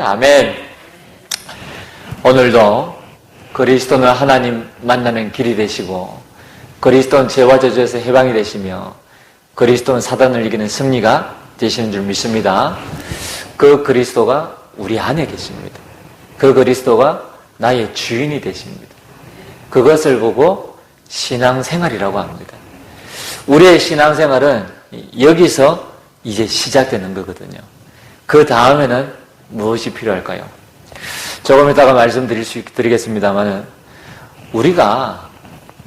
아멘. 오늘도 그리스도는 하나님 만나는 길이 되시고 그리스도는 죄와 저주에서 해방이 되시며 그리스도는 사단을 이기는 승리가 되시는 줄 믿습니다. 그 그리스도가 우리 안에 계십니다. 그 그리스도가 나의 주인이 되십니다. 그것을 보고 신앙생활이라고 합니다. 우리의 신앙생활은 여기서 이제 시작되는 거거든요. 그 다음에는 무엇이 필요할까요? 조금 이따가 말씀드리겠습니다만은 우리가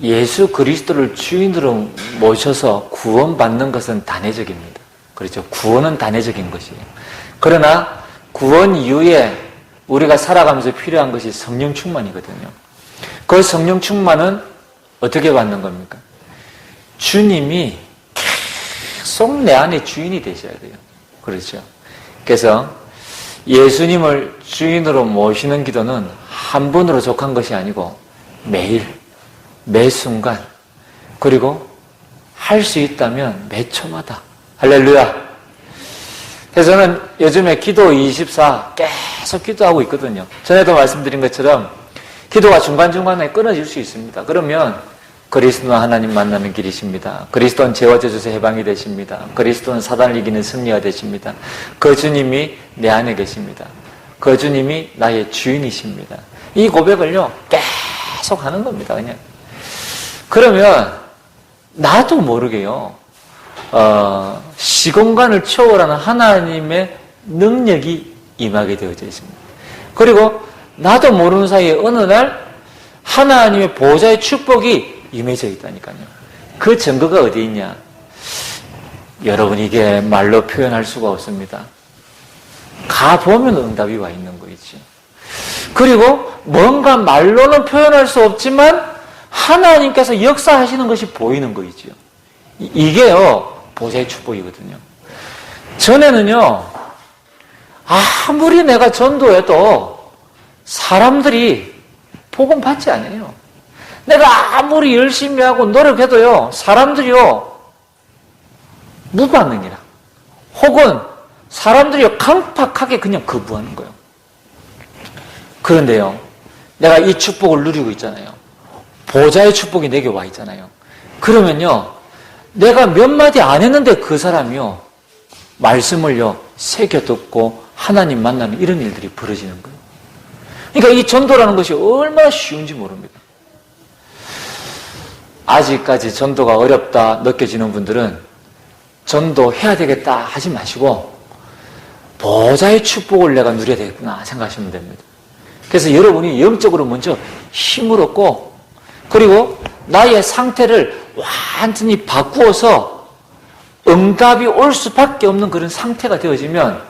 예수 그리스도를 주인으로 모셔서 구원받는 것은 단회적입니다. 그렇죠? 구원은 단회적인 것이에요. 그러나 구원 이후에 우리가 살아가면서 필요한 것이 성령 충만이거든요. 그 성령 충만은 어떻게 받는 겁니까? 주님이 계속 내 안에 주인이 되셔야 돼요. 그렇죠? 그래서 예수님을 주인으로 모시는 기도는 한 번으로 족한 것이 아니고 매일, 매 순간, 그리고 할 수 있다면 매 초마다. 할렐루야. 그래서 저는 요즘에 기도 24 계속 기도하고 있거든요. 전에도 말씀드린 것처럼 기도가 중간중간에 끊어질 수 있습니다. 그러면 그리스도는 하나님 만나는 길이십니다. 그리스도는 죄와 저주에서 해방이 되십니다. 그리스도는 사단을 이기는 승리가 되십니다. 그 주님이 내 안에 계십니다. 그 주님이 나의 주인이십니다. 이 고백을요 계속 하는 겁니다. 그냥. 그러면 나도 모르게요 시공간을 초월하는 하나님의 능력이 임하게 되어져 있습니다. 그리고 나도 모르는 사이에 어느 날 하나님의 보좌의 축복이 임해져 있다니까요. 그 증거가 어디 있냐? 여러분 이게 말로 표현할 수가 없습니다. 가보면 응답이 와 있는 거 있죠. 그리고 뭔가 말로는 표현할 수 없지만 하나님께서 역사하시는 것이 보이는 거 있죠. 이게요 보좌의 축복이거든요. 전에는요 아무리 내가 전도해도 사람들이 복음 받지 않아요. 내가 아무리 열심히 하고 노력해도요 사람들이요 무반응이라 혹은 사람들이요 강팍하게 그냥 거부하는 거예요. 그런데요 내가 이 축복을 누리고 있잖아요. 보좌의 축복이 내게 와 있잖아요. 그러면요 내가 몇 마디 안 했는데 그 사람이요 말씀을요 새겨 듣고 하나님 만나는 이런 일들이 벌어지는 거예요. 그러니까 이 전도라는 것이 얼마나 쉬운지 모릅니다. 아직까지 전도가 어렵다 느껴지는 분들은 전도해야 되겠다 하지 마시고 보좌의 축복을 내가 누려야 되겠구나 생각하시면 됩니다. 그래서 여러분이 영적으로 먼저 힘을 얻고 그리고 나의 상태를 완전히 바꾸어서 응답이 올 수밖에 없는 그런 상태가 되어지면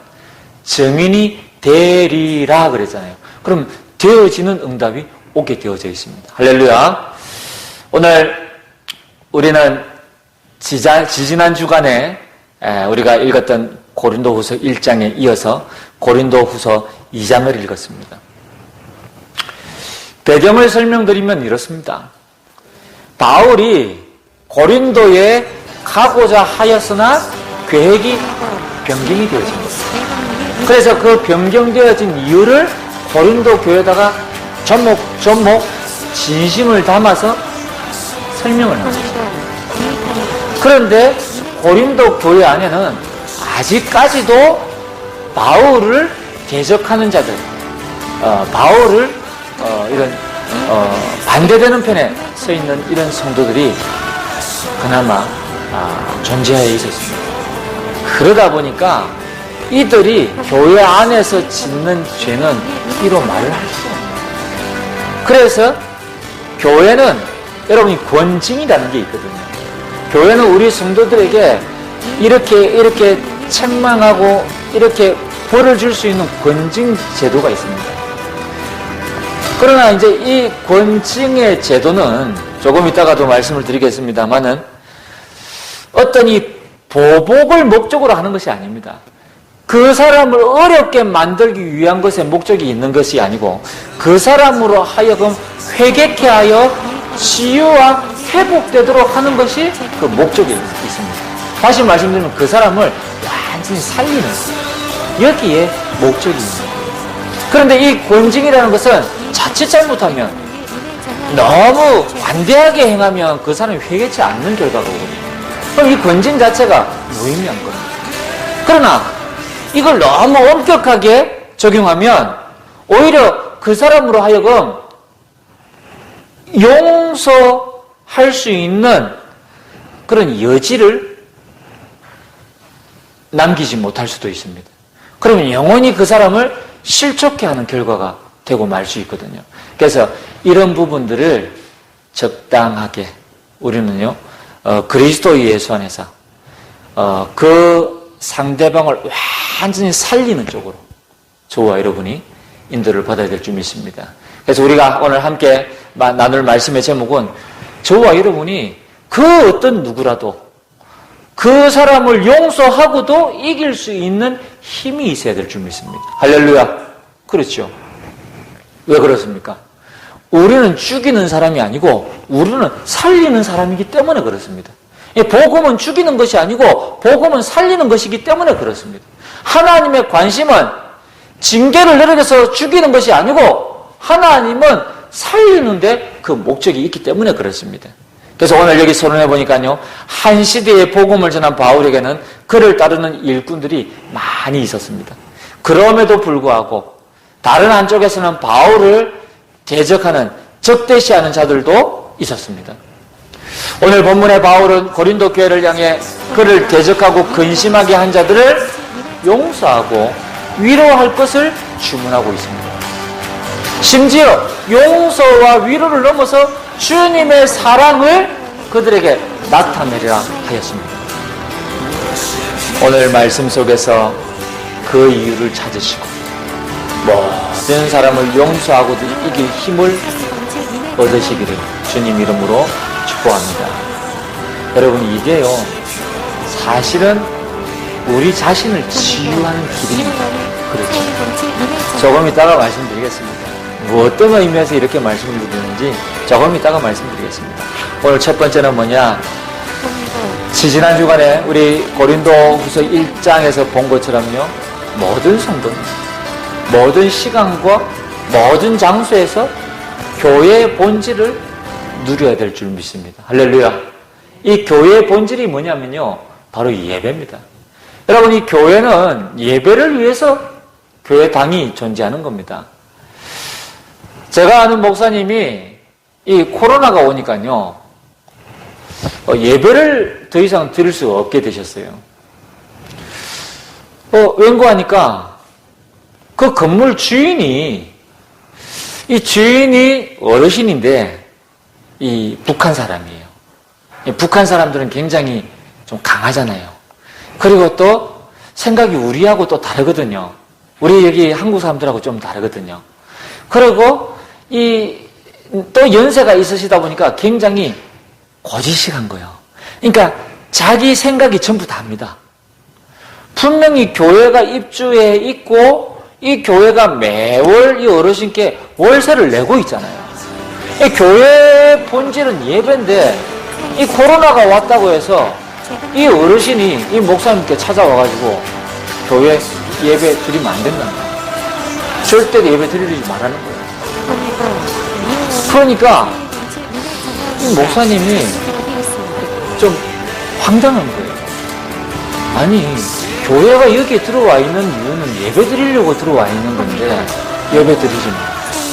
증인이 되리라 그랬잖아요. 그럼 되어지는 응답이 오게 되어져 있습니다. 할렐루야. 오늘 우리는 지지난 주간에 우리가 읽었던 고린도후서 1장에 이어서 고린도후서 2장을 읽었습니다. 배경을 설명드리면 이렇습니다. 바울이 고린도에 가고자 하였으나 계획이 변경이 되어집니다. 그래서 그 변경되어진 이유를 고린도 교회에다가 조목조목 진심을 담아서 설명을 합니다. 그런데 고린도 교회 안에는 아직까지도 바울을 대적하는 자들, 바울을 반대되는 편에 서 있는 이런 성도들이 그나마 존재하여 있었습니다. 그러다 보니까 이들이 교회 안에서 짓는 죄는 이로 말을 할 수 없어요. 그래서 교회는 여러분이 권징이라는 게 있거든요. 교회는 우리 성도들에게 이렇게 책망하고 이렇게 벌을 줄 수 있는 권징 제도가 있습니다. 그러나 이제 이 권징의 제도는 조금 이따가도 말씀을 드리겠습니다만은 어떤 이 보복을 목적으로 하는 것이 아닙니다. 그 사람을 어렵게 만들기 위한 것에 목적이 있는 것이 아니고 그 사람으로 하여금 회개케 하여 치유와 회복되도록 하는 것이 그 목적이 있습니다. 다시 말씀드리면 그 사람을 완전히 살리는 거예요. 여기에 목적이 있는 거예요. 그런데 이 권징이라는 것은 자칫 잘못하면 너무 관대하게 행하면 그 사람이 회개치 않는 결과가 오거든요. 그럼 이 권징 자체가 무의미한 겁니다. 그러나 이걸 너무 엄격하게 적용하면 오히려 그 사람으로 하여금 용서할 수 있는 그런 여지를 남기지 못할 수도 있습니다. 그러면 영원히 그 사람을 실족해 하는 결과가 되고 말 수 있거든요. 그래서 이런 부분들을 적당하게 우리는요, 그리스도의 예수 안에서 그 상대방을 완전히 살리는 쪽으로 저와 여러분이 인도를 받아야 될 줄 믿습니다. 그래서 우리가 오늘 함께 나눌 말씀의 제목은 저와 여러분이 그 어떤 누구라도 그 사람을 용서하고도 이길 수 있는 힘이 있어야 될 줄 믿습니다. 할렐루야. 그렇죠. 왜 그렇습니까? 우리는 죽이는 사람이 아니고 우리는 살리는 사람이기 때문에 그렇습니다. 복음은 죽이는 것이 아니고 복음은 살리는 것이기 때문에 그렇습니다. 하나님의 관심은 징계를 내려서 죽이는 것이 아니고 하나님은 살리는데 그 목적이 있기 때문에 그렇습니다. 그래서 오늘 여기 서론해 보니까요, 한 시대에 복음을 전한 바울에게는 그를 따르는 일꾼들이 많이 있었습니다. 그럼에도 불구하고 다른 한쪽에서는 바울을 대적하는, 적대시하는 자들도 있었습니다. 오늘 본문의 바울은 고린도 교회를 향해 그를 대적하고 근심하게 한 자들을 용서하고 위로할 것을 주문하고 있습니다. 심지어 용서와 위로를 넘어서 주님의 사랑을 그들에게 나타내려 하였습니다. 오늘 말씀 속에서 그 이유를 찾으시고 모든 사람을 용서하고도 이길 힘을 얻으시기를 주님 이름으로 축복합니다. 여러분, 이게요, 사실은 우리 자신을 치유하는 길입니다. 그렇죠. 조금 이따가 말씀드리겠습니다. 뭐 어떤 의미에서 이렇게 말씀을 드리는지 조금 이따가 말씀드리겠습니다. 오늘 첫 번째는 뭐냐? 지난 주간에 우리 고린도후서 1장에서 본 것처럼요, 모든 성도는 모든 시간과 모든 장소에서 교회의 본질을 누려야 될 줄 믿습니다. 할렐루야. 이 교회의 본질이 뭐냐면요, 바로 예배입니다. 여러분, 이 교회는 예배를 위해서 교회당이 존재하는 겁니다. 제가 아는 목사님이 이 코로나가 오니까요, 예배를 더 이상 드릴 수 없게 되셨어요. 왠고하니까 그 건물 주인이, 이 주인이 어르신인데 이 북한 사람이에요. 이 북한 사람들은 굉장히 좀 강하잖아요. 그리고 또 생각이 우리하고 또 다르거든요. 우리 여기 한국 사람들하고 좀 다르거든요. 그리고 또 연세가 있으시다 보니까 굉장히 고지식한 거예요. 그러니까 자기 생각이 전부 다입니다. 분명히 교회가 입주해 있고 이 교회가 매월 이 어르신께 월세를 내고 있잖아요. 이 교회의 본질은 예배인데 이 코로나가 왔다고 해서 이 어르신이 이 목사님께 찾아와가지고 교회 예배 드리면 안 된다는 거예요. 절대 예배 드리지 말라는 거예요. 그러니까 이 목사님이 좀 황당한 거예요. 아니, 교회가 여기에 들어와 있는 이유는 예배 드리려고 들어와 있는 건데 예배 드리지 마.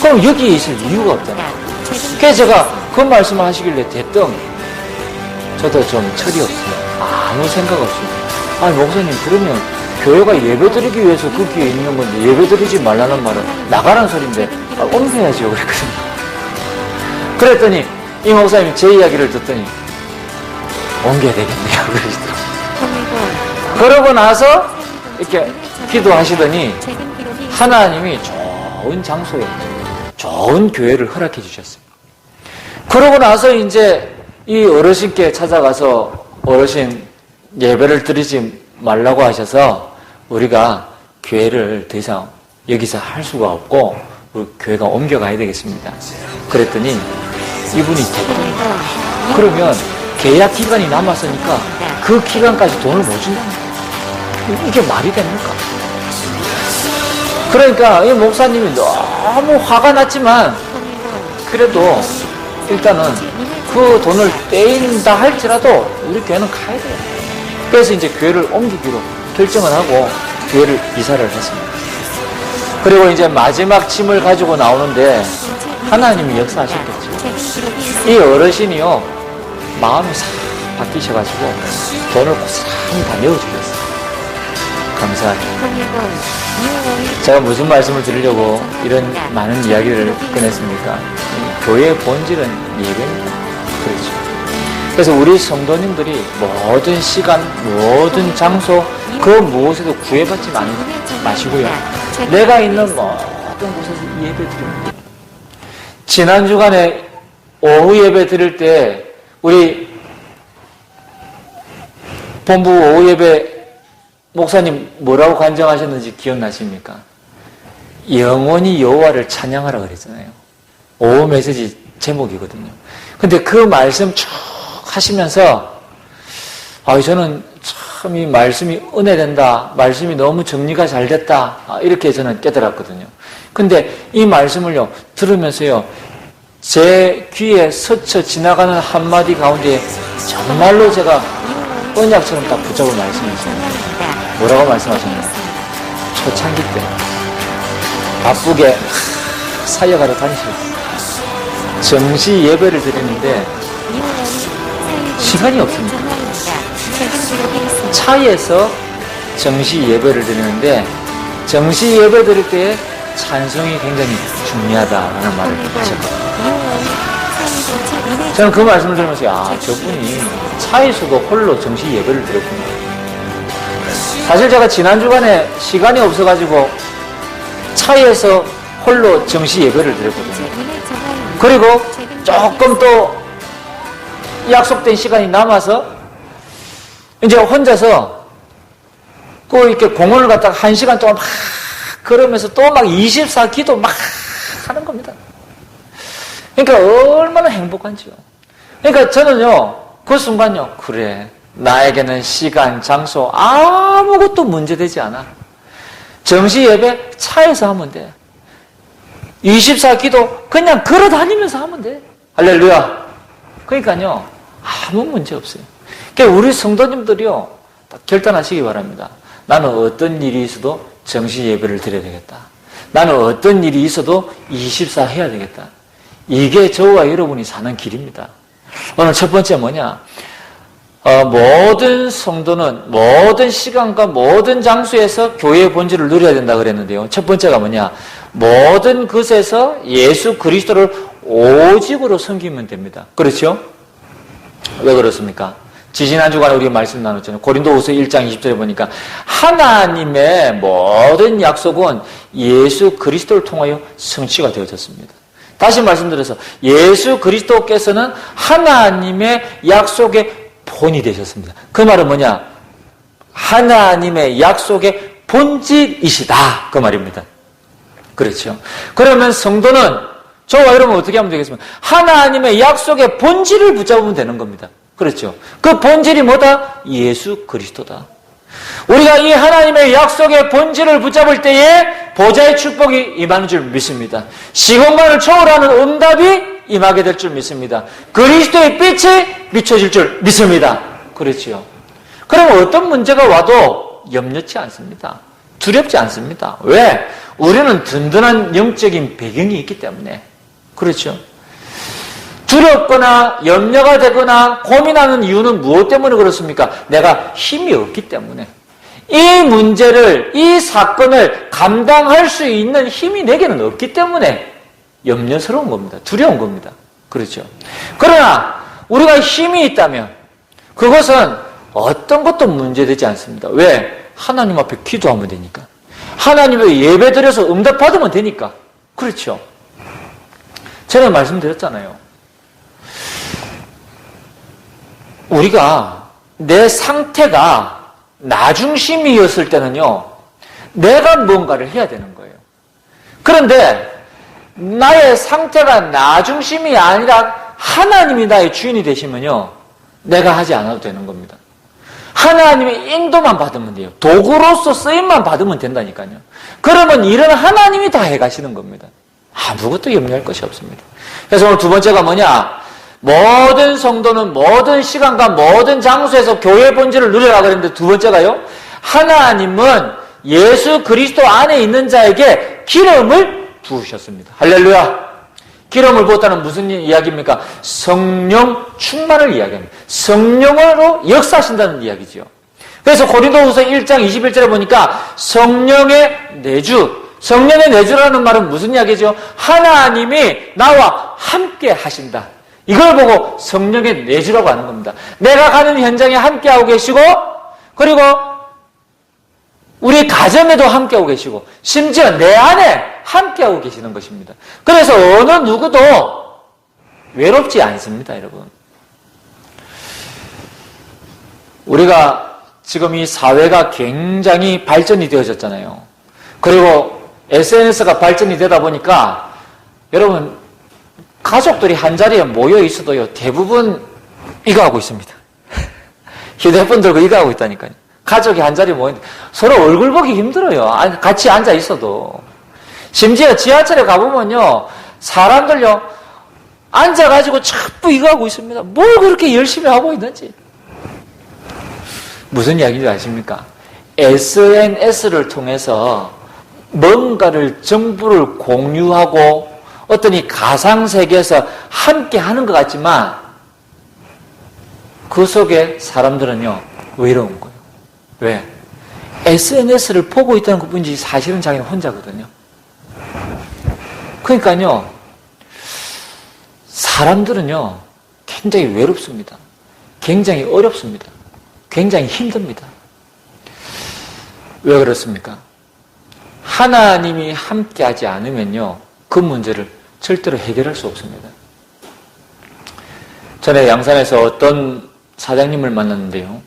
그럼 여기에 있을 이유가 없잖아요. 그래서 제가 그 말씀을 하시길래 대뜸 저도 좀 철이 없어요. 아무 생각 없어요. 아니, 목사님, 그러면 교회가 예배 드리기 위해서 거기에 있는 건데 예배 드리지 말라는 말은 나가라는 소리인데 옮겨야죠. 그랬거든요. 그랬더니 이 목사님이 제 이야기를 듣더니 옮겨야 되겠네요. 그러시더라고요. 그러고 나서 이렇게 기도하시더니 하나님이 좋은 장소에 좋은 교회를 허락해 주셨어요. 그러고 나서 이제 이 어르신께 찾아가서 어르신 예배를 드리지 말라고 하셔서 우리가 교회를 더 이상 여기서 할 수가 없고 우리 교회가 옮겨가야 되겠습니다. 그랬더니 이분이 대답해요. 그러면 계약 기간이 남았으니까 그 기간까지 돈을 못 준다. 이게 말이 됩니까? 그러니까 이 목사님이 너무 화가 났지만 그래도 일단은 그 돈을 떼인다 할지라도 우리 교회는 가야 돼요. 그래서 이제 교회를 옮기기로 결정을 하고 교회를 이사를 했습니다. 그리고 이제 마지막 짐을 가지고 나오는데 하나님이 역사하셨겠죠. 이 어르신이요, 마음이 싹 바뀌셔가지고 돈을 고스란히 다 내어주셨어요. 감사하게. 제가 무슨 말씀을 드리려고 이런 많은 이야기를 꺼냈습니까? 교회의 본질은 예배입니다. 그렇죠. 그래서 우리 성도님들이 모든 시간, 모든 장소, 그 무엇에도 구애받지 마시고요. 내가 있는 모든 곳에서 예배 드립니다. 지난 주간에 오후 예배 드릴 때 우리 본부 오후 예배 목사님 뭐라고 간증하셨는지 기억나십니까? 영원히 여호와를 찬양하라 그랬잖아요. 오후 메시지 제목이거든요. 근데 그 말씀 쭉 하시면서 저는 참 이 말씀이 은혜된다. 말씀이 너무 정리가 잘 됐다. 이렇게 저는 깨달았거든요. 근데 이 말씀을요 들으면서요 제 귀에 스쳐 지나가는 한마디 가운데 정말로 제가 언약처럼 딱 붙잡을 말씀이었어요. 뭐라고 말씀하셨나요? 초창기 때 바쁘게 사역하러 다니셨어요. 정시 예배를 드리는데 시간이 없습니다. 차에서 정시 예배를 드리는데 정시 예배 드릴 때 찬송이 굉장히 중요하다라는 말을 하셨거든요. 저는 그 말씀을 들으면서 저분이 차에서도 홀로 정시 예배를 드렸구나. 사실 제가 지난 주간에 시간이 없어가지고 차에서 홀로 정시 예배를 드렸거든요. 그리고 조금 또 약속된 시간이 남아서 이제 혼자서 꼭 이렇게 공원을 갔다가 1시간 동안 막 걸으면서 또 막 24기도 막 하는 겁니다. 그러니까 얼마나 행복한지요. 그러니까 저는요, 그 순간요, 그래, 나에게는 시간, 장소 아무것도 문제되지 않아. 정시 예배 차에서 하면 돼. 24기도 그냥 걸어 다니면서 하면 돼. 할렐루야. 그러니까요, 아무 문제 없어요. 그러니까 우리 성도님들이요, 딱 결단하시기 바랍니다. 나는 어떤 일이 있어도 정시 예배를 드려야 되겠다. 나는 어떤 일이 있어도 24 해야 되겠다. 이게 저와 여러분이 사는 길입니다. 오늘 첫 번째 뭐냐? 모든 성도는 모든 시간과 모든 장소에서 교회의 본질을 누려야 된다 그랬는데요. 첫 번째가 뭐냐? 모든 것에서 예수 그리스도를 오직으로 섬기면 됩니다. 그렇죠? 왜 그렇습니까? 지난 주간에 우리가 말씀 나눴잖아요. 고린도후서 1장 20절에 보니까 하나님의 모든 약속은 예수 그리스도를 통하여 성취가 되어졌습니다. 다시 말씀드려서 예수 그리스도께서는 하나님의 약속의 본이 되셨습니다. 그 말은 뭐냐? 하나님의 약속의 본질이시다. 그 말입니다. 그렇죠. 그러면 성도는 저와 여러분 어떻게 하면 되겠습니까? 하나님의 약속의 본질을 붙잡으면 되는 겁니다. 그렇죠. 그 본질이 뭐다? 예수 그리스도다. 우리가 이 하나님의 약속의 본질을 붙잡을 때에 보좌의 축복이 임하는 줄 믿습니다. 시공간을 초월하는 응답이 임하게 될 줄 믿습니다. 그리스도의 빛이 비춰질 줄 믿습니다. 그렇지요. 그럼 어떤 문제가 와도 염려치 않습니다. 두렵지 않습니다. 왜? 우리는 든든한 영적인 배경이 있기 때문에. 그렇죠. 두렵거나 염려가 되거나 고민하는 이유는 무엇 때문에 그렇습니까? 내가 힘이 없기 때문에. 이 문제를, 이 사건을 감당할 수 있는 힘이 내게는 없기 때문에 염려스러운 겁니다. 두려운 겁니다. 그렇죠. 그러나 우리가 힘이 있다면 그것은 어떤 것도 문제되지 않습니다. 왜? 하나님 앞에 기도하면 되니까. 하나님의 예배드려서 응답받으면 되니까. 그렇죠. 제가 말씀드렸잖아요. 우리가 내 상태가 나중심이었을 때는요, 내가 뭔가를 해야 되는 거예요. 그런데 나의 상태가 나중심이 아니라 하나님이 나의 주인이 되시면요, 내가 하지 않아도 되는 겁니다. 하나님의 인도만 받으면 돼요. 도구로서 쓰임만 받으면 된다니까요. 그러면 일은 하나님이 다 해가시는 겁니다. 아무것도 염려할 것이 없습니다. 그래서 오늘 두 번째가 뭐냐? 모든 성도는 모든 시간과 모든 장소에서 교회의 본질을 누리라 그랬는데 두 번째가요. 하나님은 예수 그리스도 안에 있는 자에게 기름을 부으셨습니다. 할렐루야. 기름을 부었다는 무슨 이야기입니까? 성령 충만을 이야기합니다. 성령으로 역사하신다는 이야기죠. 그래서 고린도후서 1장 21절에 보니까 성령의 내주, 성령의 내주라는 말은 무슨 이야기죠? 하나님이 나와 함께 하신다. 이걸 보고 성령의 내주라고 하는 겁니다. 내가 가는 현장에 함께하고 계시고, 그리고 우리 가정에도 함께하고 계시고, 심지어 내 안에 함께하고 계시는 것입니다. 그래서 어느 누구도 외롭지 않습니다, 여러분. 우리가 지금 이 사회가 굉장히 발전이 되어졌잖아요. 그리고 SNS가 발전이 되다 보니까 여러분 가족들이 한자리에 모여 있어도요 대부분 이거 하고 있습니다. 휴대폰 들고 이거 하고 있다니까요. 가족이 한자리에 모여 있는데 서로 얼굴 보기 힘들어요. 같이 앉아 있어도. 심지어 지하철에 가보면요 사람들요 앉아가지고 자꾸 이거 하고 있습니다. 뭘 그렇게 열심히 하고 있는지. 무슨 이야기인지 아십니까? SNS를 통해서 뭔가를 정보를 공유하고 어떤 이 가상세계에서 함께 하는 것 같지만 그 속에 사람들은요 외로운 거예요. 왜? SNS를 보고 있다는 것뿐이지 사실은 자기는 혼자거든요. 그러니까요 사람들은요 굉장히 외롭습니다. 굉장히 어렵습니다. 굉장히 힘듭니다. 왜 그렇습니까? 하나님이 함께하지 않으면요 그 문제를 절대로 해결할 수 없습니다. 전에 양산에서 어떤 사장님을 만났는데요.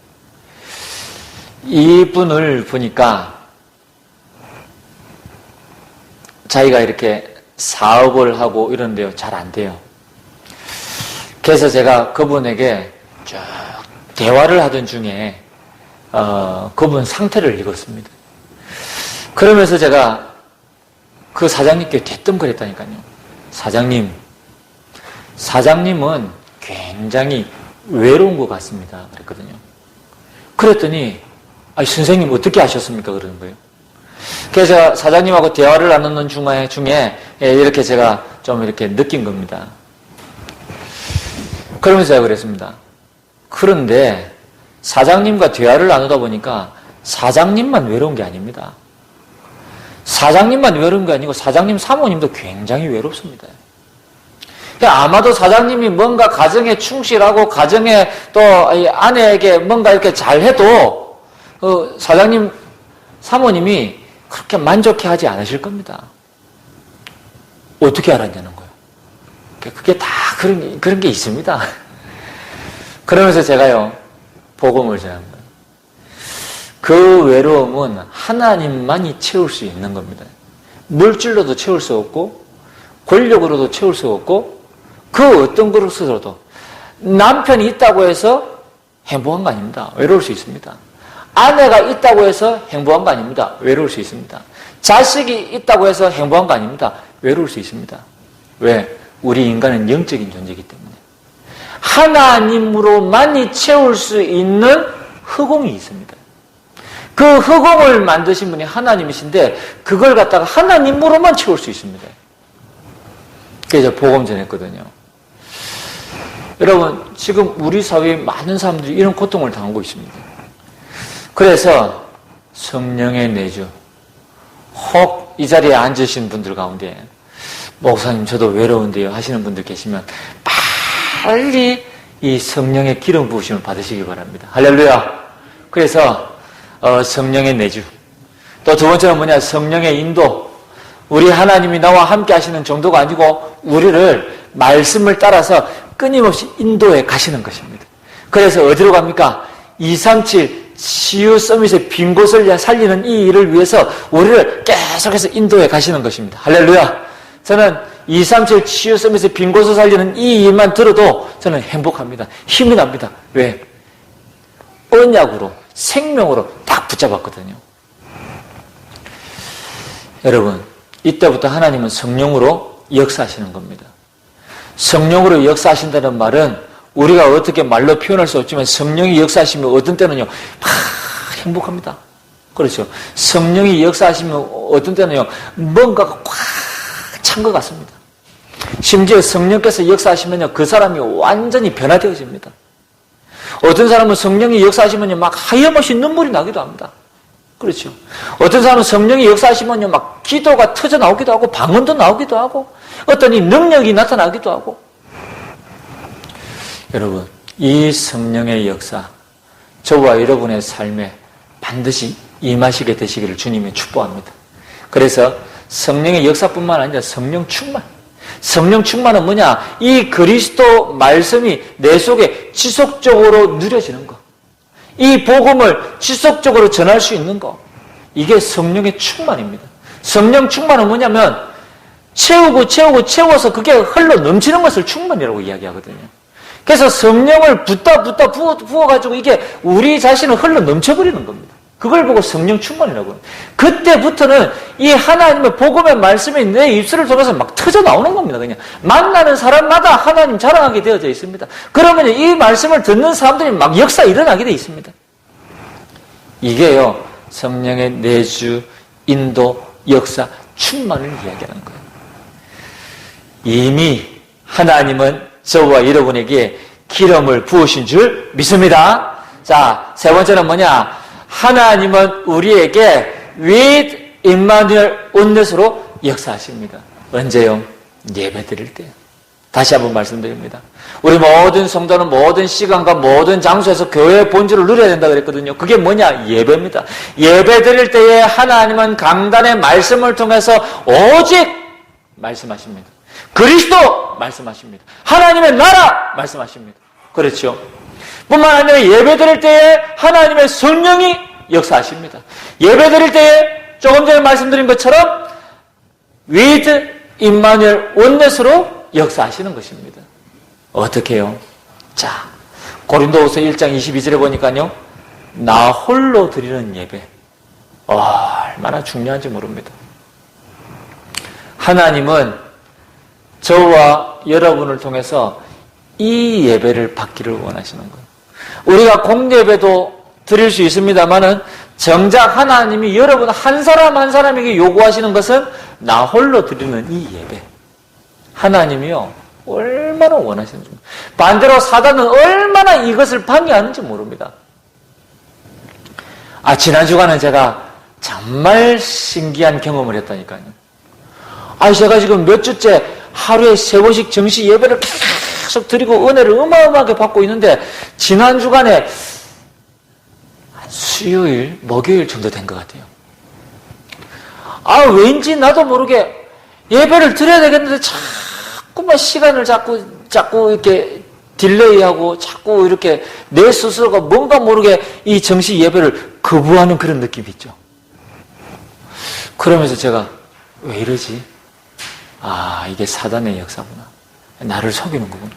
이분을 보니까 자기가 이렇게 사업을 하고 이러는데요 잘 안 돼요. 그래서 제가 그분에게 쭉 대화를 하던 중에 그분 상태를 읽었습니다. 그러면서 제가 그 사장님께 대뜸거렸다니까요. 사장님은 굉장히 외로운 것 같습니다. 그랬거든요. 그랬더니 선생님 어떻게 아셨습니까? 그러는 거예요. 그래서 사장님하고 대화를 나누는 중에 이렇게 제가 좀 이렇게 느낀 겁니다. 그러면서 제가 그랬습니다. 그런데 사장님과 대화를 나누다 보니까 사장님만 외로운 게 아닙니다. 사장님만 외로운 게 아니고 사장님 사모님도 굉장히 외롭습니다. 아마도 사장님이 뭔가 가정에 충실하고 가정에 또 아내에게 뭔가 이렇게 잘해도 사장님 사모님이 그렇게 만족해 하지 않으실 겁니다. 어떻게 알았냐는 거예요. 그게 다 그런 게 있습니다. 그러면서 제가요 복음을 전한 거예요. 그 외로움은 하나님만이 채울 수 있는 겁니다. 물질로도 채울 수 없고 권력으로도 채울 수 없고 그 어떤 것으로도 남편이 있다고 해서 행복한 거 아닙니다. 외로울 수 있습니다. 아내가 있다고 해서 행복한 거 아닙니다. 외로울 수 있습니다. 자식이 있다고 해서 행복한 거 아닙니다. 외로울 수 있습니다. 왜? 우리 인간은 영적인 존재이기 때문에 하나님으로만이 채울 수 있는 허공이 있습니다. 그 허공을 만드신 분이 하나님이신데 그걸 갖다가 하나님으로만 채울 수 있습니다. 그래서 복음 전했거든요. 여러분 지금 우리 사회에 많은 사람들이 이런 고통을 당하고 있습니다. 그래서 성령의 내주 혹 이 자리에 앉으신 분들 가운데 목사님 저도 외로운데요 하시는 분들 계시면 빨리 이 성령의 기름 부으심을 받으시기 바랍니다. 할렐루야. 그래서 성령의 내주 또 두 번째는 뭐냐 성령의 인도. 우리 하나님이 나와 함께 하시는 정도가 아니고 우리를 말씀을 따라서 끊임없이 인도해 가시는 것입니다. 그래서 어디로 갑니까? 237 치유 서밋의 빈 곳을 살리는 이 일을 위해서 우리를 계속해서 인도해 가시는 것입니다. 할렐루야. 저는 237 치유 서밋의 빈 곳을 살리는 이 일만 들어도 저는 행복합니다. 힘이 납니다. 왜? 언약으로, 생명으로 딱 붙잡았거든요. 여러분, 이때부터 하나님은 성령으로 역사하시는 겁니다. 성령으로 역사하신다는 말은 우리가 어떻게 말로 표현할 수 없지만 성령이 역사하시면 어떤 때는요, 막 행복합니다. 그렇죠. 성령이 역사하시면 어떤 때는요, 뭔가가 꽉 찬 것 같습니다. 심지어 성령께서 역사하시면요, 그 사람이 완전히 변화되어집니다. 어떤 사람은 성령이 역사하시면요, 막 하염없이 눈물이 나기도 합니다. 그렇죠. 어떤 사람은 성령이 역사하시면요, 막 기도가 터져 나오기도 하고, 방언도 나오기도 하고, 어떤 이 능력이 나타나기도 하고. 여러분, 이 성령의 역사, 저와 여러분의 삶에 반드시 임하시게 되시기를 주님이 축복합니다. 그래서 성령의 역사뿐만 아니라 성령 충만. 성령 충만은 뭐냐? 이 그리스도 말씀이 내 속에 지속적으로 누려지는 것. 이 복음을 지속적으로 전할 수 있는 것. 이게 성령의 충만입니다. 성령 충만은 뭐냐면 채워서 그게 흘러 넘치는 것을 충만이라고 이야기하거든요. 그래서 성령을 부어가지고 이게 우리 자신을 흘러 넘쳐버리는 겁니다. 그걸 보고 성령 충만이라고 해요. 그때부터는 이 하나님의 복음의 말씀이 내 입술을 통해서 막 터져 나오는 겁니다. 그냥 만나는 사람마다 하나님 자랑하게 되어져 있습니다. 그러면 이 말씀을 듣는 사람들이 막 역사 일어나게 되어 있습니다. 이게요, 성령의 내주, 인도, 역사, 충만을 이야기하는 거예요. 이미 하나님은 저와 여러분에게 기름을 부으신 줄 믿습니다. 자, 세 번째는 뭐냐? 하나님은 우리에게 with 임마누엘 온넷으로 역사하십니다. 언제요? 예배 드릴 때. 다시 한번 말씀드립니다. 우리 모든 성도는 모든 시간과 모든 장소에서 교회의 본질을 누려야 된다고 그랬거든요. 그게 뭐냐? 예배입니다. 예배 드릴 때에 하나님은 강단의 말씀을 통해서 오직 말씀하십니다. 그리스도 말씀하십니다. 하나님의 나라 말씀하십니다. 그렇죠? 뿐만 아니라 예배 드릴 때에 하나님의 성령이 역사하십니다. 예배 드릴 때에 조금 전에 말씀드린 것처럼 with 임마누엘 온넷으로 역사하시는 것입니다. 어떻게 해요? 자, 고린도후서 1장 22절에 보니까요, 나 홀로 드리는 예배. 얼마나 중요한지 모릅니다. 하나님은 저와 여러분을 통해서 이 예배를 받기를 원하시는 거예요. 우리가 공예배도 드릴 수 있습니다만은 정작 하나님이 여러분 한 사람 한 사람에게 요구하시는 것은 나 홀로 드리는 이 예배. 하나님이요, 얼마나 원하시는지. 반대로 사단은 얼마나 이것을 방해하는지 모릅니다. 지난 주간에 제가 정말 신기한 경험을 했다니까요. 제가 지금 몇 주째 하루에 3번씩 정시 예배를 계속 드리고 은혜를 어마어마하게 받고 있는데, 지난 주간에 수요일, 목요일 정도 된 것 같아요. 왠지 나도 모르게 예배를 드려야 되겠는데 자꾸만 시간을 자꾸 이렇게 딜레이하고 자꾸 이렇게 내 스스로가 뭔가 모르게 이 정시 예배를 거부하는 그런 느낌이 있죠. 그러면서 제가 왜 이러지? 이게 사단의 역사구나. 나를 속이는 거구나.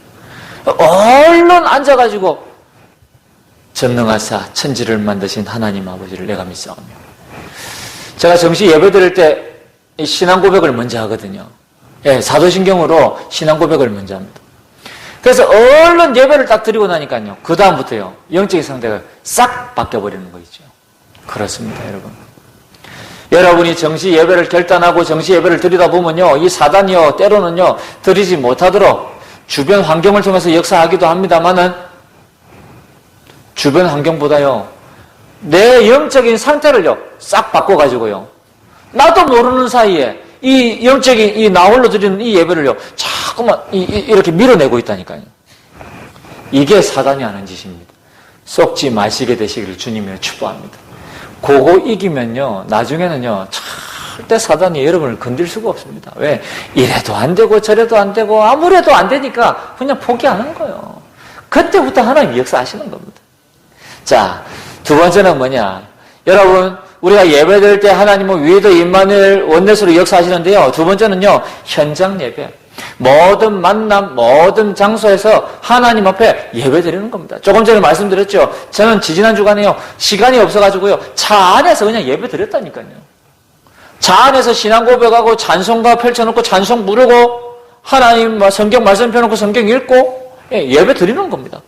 얼른 앉아가지고 전능하사 천지를 만드신 하나님 아버지를 내가 믿사오며. 제가 정시 예배 드릴 때 신앙 고백을 먼저 하거든요. 사도신경으로 신앙 고백을 먼저 합니다. 그래서 얼른 예배를 딱 드리고 나니까요, 그 다음부터요, 영적인 상태가 싹 바뀌어버리는 거 있죠. 그렇습니다, 여러분. 여러분이 정시 예배를 결단하고 정시 예배를 드리다 보면요, 이 사단이요, 때로는요, 드리지 못하도록 주변 환경을 통해서 역사하기도 합니다만은, 주변 환경보다요, 내 영적인 상태를요, 싹 바꿔가지고요, 나도 모르는 사이에 이 영적인 이 나 홀로 드리는 이 예배를요, 자꾸만 이렇게 밀어내고 있다니까요. 이게 사단이 하는 짓입니다. 속지 마시게 되시기를 주님이 축복합니다. 그거 이기면요, 나중에는요, 절대 사단이 여러분을 건들 수가 없습니다. 왜? 이래도 안 되고 저래도 안 되고 아무래도 안 되니까 그냥 포기하는 거예요. 그때부터 하나님이 역사하시는 겁니다. 자, 두 번째는 뭐냐? 여러분, 우리가 예배드릴 때 하나님은 위에도 임마누엘 온넷으로 역사하시는데요. 두 번째는요, 현장 예배. 모든 만남, 모든 장소에서 하나님 앞에 예배 드리는 겁니다. 조금 전에 말씀드렸죠. 저는 지지난 주간에요. 시간이 없어가지고요. 차 안에서 그냥 예배 드렸다니까요. 차 안에서 신앙 고백하고 찬송가 펼쳐놓고 찬송 부르고 하나님 성경 말씀 펴놓고 성경 읽고 예배 드리는 겁니다.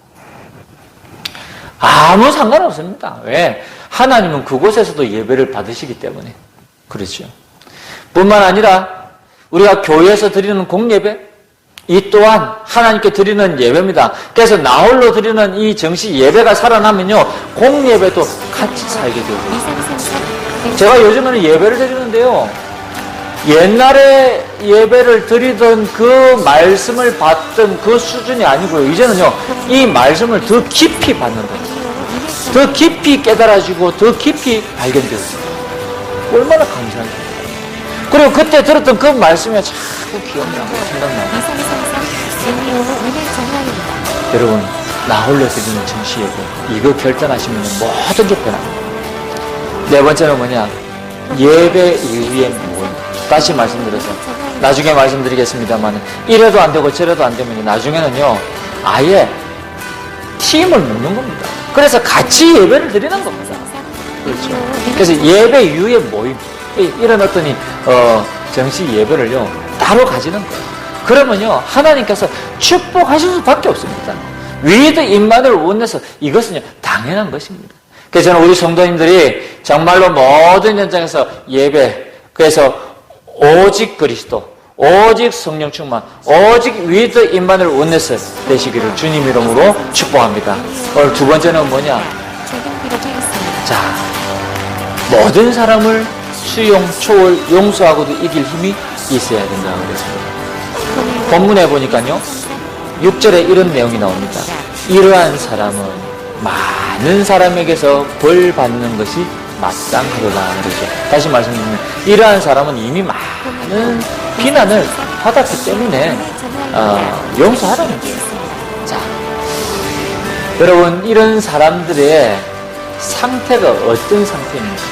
아무 상관없습니다. 왜? 하나님은 그곳에서도 예배를 받으시기 때문에. 그렇죠. 뿐만 아니라 우리가 교회에서 드리는 공예배, 이 또한 하나님께 드리는 예배입니다. 그래서 나홀로 드리는 이 정시 예배가 살아나면요, 공예배도 같이 살게 되고. 제가 요즘에는 예배를 드리는데요, 옛날에 예배를 드리던 그 말씀을 받던 그 수준이 아니고요, 이제는요, 이 말씀을 더 깊이 받는 거예요. 더 깊이 깨달아지고 더 깊이 발견되었어요. 얼마나 감사합니까? 그리고 그때 들었던 그 말씀이 자꾸 기억나고 생각나고. 여러분, 나홀로 드리는 정시 예배, 이거 결단하시면 모든 게 변합니다. 네 번째는 뭐냐? 예배 이후의 모임. 다시 말씀드려서 나중에 말씀드리겠습니다.만 이래도 안 되고 저래도 안 되면 나중에는요, 아예 팀을 묶는 겁니다. 그래서 같이 예배를 드리는 겁니다. 그렇죠. 그래서 예배 이후의 모임, 이런 어떤 정시 예배를요 따로 가지는 거예요. 그러면요 하나님께서 축복하실 수밖에 없습니다. 위드 임마누엘 원내서 이것은요 당연한 것입니다. 그래서 저는 우리 성도님들이 정말로 모든 현장에서 예배, 그래서 오직 그리스도, 오직 성령 충만, 오직 위드 임마누엘 원내서 되시기를 주님 이름으로 축복합니다. 오늘 두 번째는 뭐냐? 자, 모든 사람을 수용, 초월, 용서하고도 이길 힘이 있어야 된다고 그랬습니다. 본문에 보니까요, 6절에 이런 내용이 나옵니다. 이러한 사람은 많은 사람에게서 벌 받는 것이 마땅하도다 그러죠. 다시 말씀드리면 이러한 사람은 이미 많은 비난을 받았기 때문에 용서하라는 거예요. 자, 여러분, 이런 사람들의 상태가 어떤 상태입니까?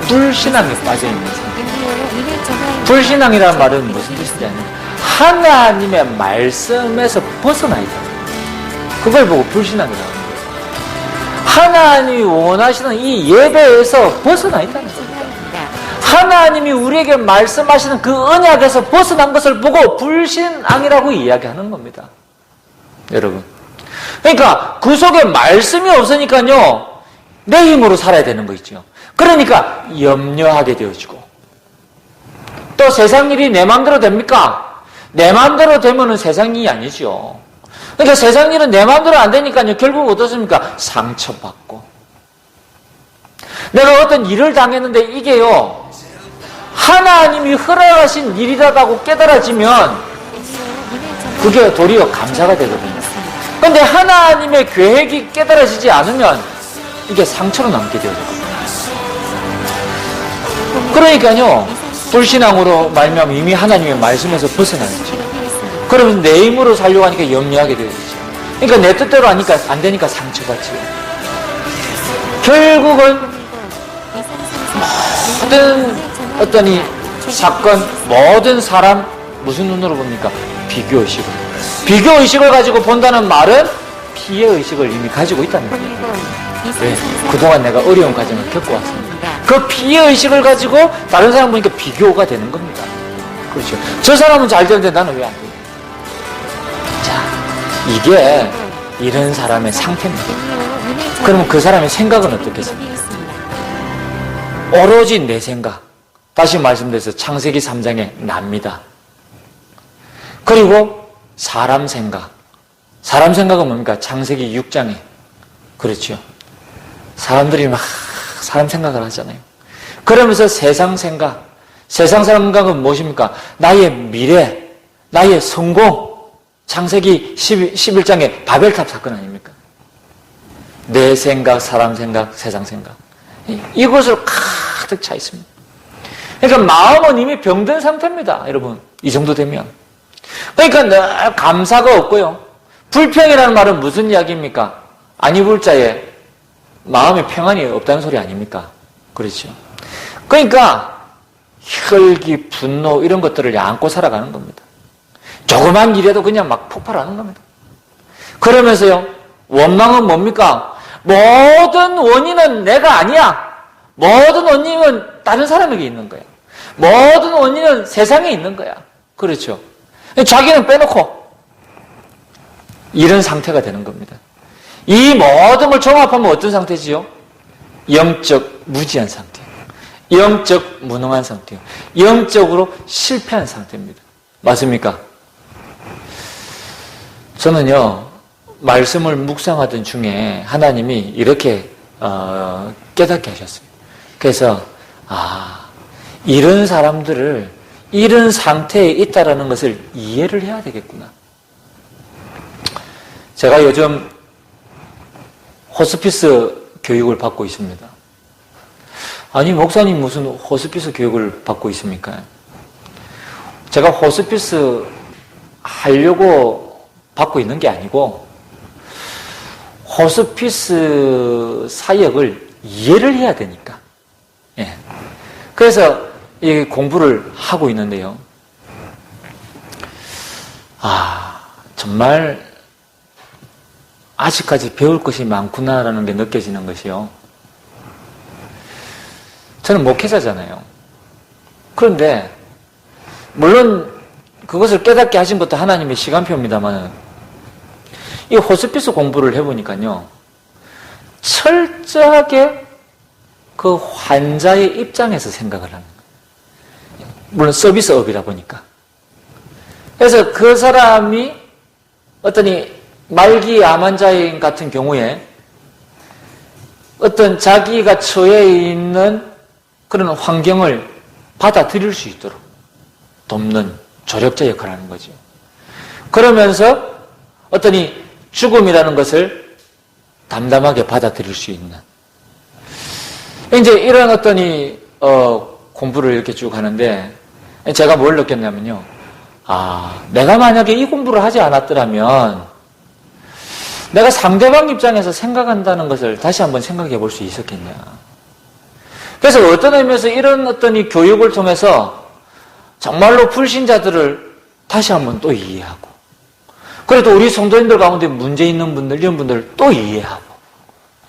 불신앙에 빠져있는 상태. 불신앙이라는 말은 무슨 뜻이냐면 하나님의 말씀에서 벗어나 있다. 그걸 보고 불신앙이라고 합니다. 하나님이 원하시는 이 예배에서 벗어나 있다는 겁니다. 하나님이 우리에게 말씀하시는 그 언약에서 벗어난 것을 보고 불신앙이라고 이야기하는 겁니다. 여러분, 그러니까 그 속에 말씀이 없으니까요 내 힘으로 살아야 되는 거 있죠. 그러니까 염려하게 되어지고, 또 세상 일이 내 마음대로 됩니까? 내 마음대로 되면은 세상 일이 아니죠. 그러니까 세상 일은 내 마음대로 안 되니까요 결국 어떻습니까? 상처받고, 내가 어떤 일을 당했는데 이게요 하나님이 허락하신 일이라고 깨달아지면 그게 도리어 감사가 되거든요. 그런데 하나님의 계획이 깨달아지지 않으면 이게 상처로 남게 되거든요. 그러니까요 불신앙으로 말미암아 이미 하나님의 말씀에서 벗어나죠. 그러면 내 힘으로 살려고 하니까 염려하게 되죠. 그러니까 내 뜻대로 하니까 안 되니까 상처받지요. 결국은 모든 어떤 이 사건, 모든 사람 무슨 눈으로 봅니까? 비교의식을. 비교의식을 가지고 본다는 말은 피해의식을 이미 가지고 있다는 거예요. 왜? 그동안 내가 어려운 과정을 겪어왔습니다. 그 피해의식을 가지고 다른 사람 보니까 비교가 되는 겁니다. 그렇죠. 저 사람은 잘 되는데 나는 왜 안 돼? 자, 이게 이런 사람의 상태입니다. 그러면 그 사람의 생각은 어떻겠습니까? 오로지 내 생각. 다시 말씀드려서 창세기 3장에 납니다. 그리고 사람 생각. 사람 생각은 뭡니까? 창세기 6장에. 그렇죠. 사람들이 막 사람 생각을 하잖아요. 그러면서 세상 생각. 세상 생각은 무엇입니까? 나의 미래, 나의 성공. 창세기 11장에 바벨탑 사건 아닙니까? 내 생각, 사람 생각, 세상 생각. 이것으로 가득 차 있습니다. 그러니까 마음은 이미 병든 상태입니다. 여러분, 이 정도 되면. 그러니까 늘 감사가 없고요. 불평이라는 말은 무슨 이야기입니까? 안 입을 자에 마음에 평안이 없다는 소리 아닙니까? 그렇죠. 그러니까 혈기, 분노 이런 것들을 안고 살아가는 겁니다. 조그만 일에도 그냥 막 폭발하는 겁니다. 그러면서요, 원망은 뭡니까? 모든 원인은 내가 아니야. 모든 원인은 다른 사람에게 있는 거야. 모든 원인은 세상에 있는 거야. 그렇죠. 자기는 빼놓고 이런 상태가 되는 겁니다. 이 모든 걸 종합하면 어떤 상태지요? 영적 무지한 상태, 영적 무능한 상태, 영적으로 실패한 상태입니다. 맞습니까? 저는요, 말씀을 묵상하던 중에 하나님이 이렇게 깨닫게 하셨어요. 그래서 이런 사람들을 이런 상태에 있다라는 것을 이해를 해야 되겠구나. 제가 요즘 호스피스 교육을 받고 있습니다. 아니, 목사님 무슨 호스피스 교육을 받고 있습니까? 제가 호스피스 하려고 받고 있는 게 아니고 호스피스 사역을 이해를 해야 되니까. 예. 그래서 이 공부를 하고 있는데요. 정말 아직까지 배울 것이 많구나라는 게 느껴지는 것이요. 저는 목회자잖아요. 그런데 물론 그것을 깨닫게 하신 것도 하나님의 시간표입니다만 이 호스피스 공부를 해보니까요. 철저하게 그 환자의 입장에서 생각을 하는 거예요. 물론 서비스업이다 보니까. 그래서 그 사람이 어떤 말기 암 환자 같은 경우에 어떤 자기가 처해 있는 그런 환경을 받아들일 수 있도록 돕는 조력자 역할을 하는 거죠. 그러면서 어떤 죽음이라는 것을 담담하게 받아들일 수 있는 이제 이런 어떤 공부를 이렇게 쭉 하는데 제가 뭘 느꼈냐면요. 내가 만약에 이 공부를 하지 않았더라면 내가 상대방 입장에서 생각한다는 것을 다시 한번 생각해 볼 수 있었겠냐. 그래서 어떤 의미에서 이런 어떤 교육을 통해서 정말로 불신자들을 다시 한번 또 이해하고 그래도 우리 성도님들 가운데 문제 있는 분들, 이런 분들을 또 이해하고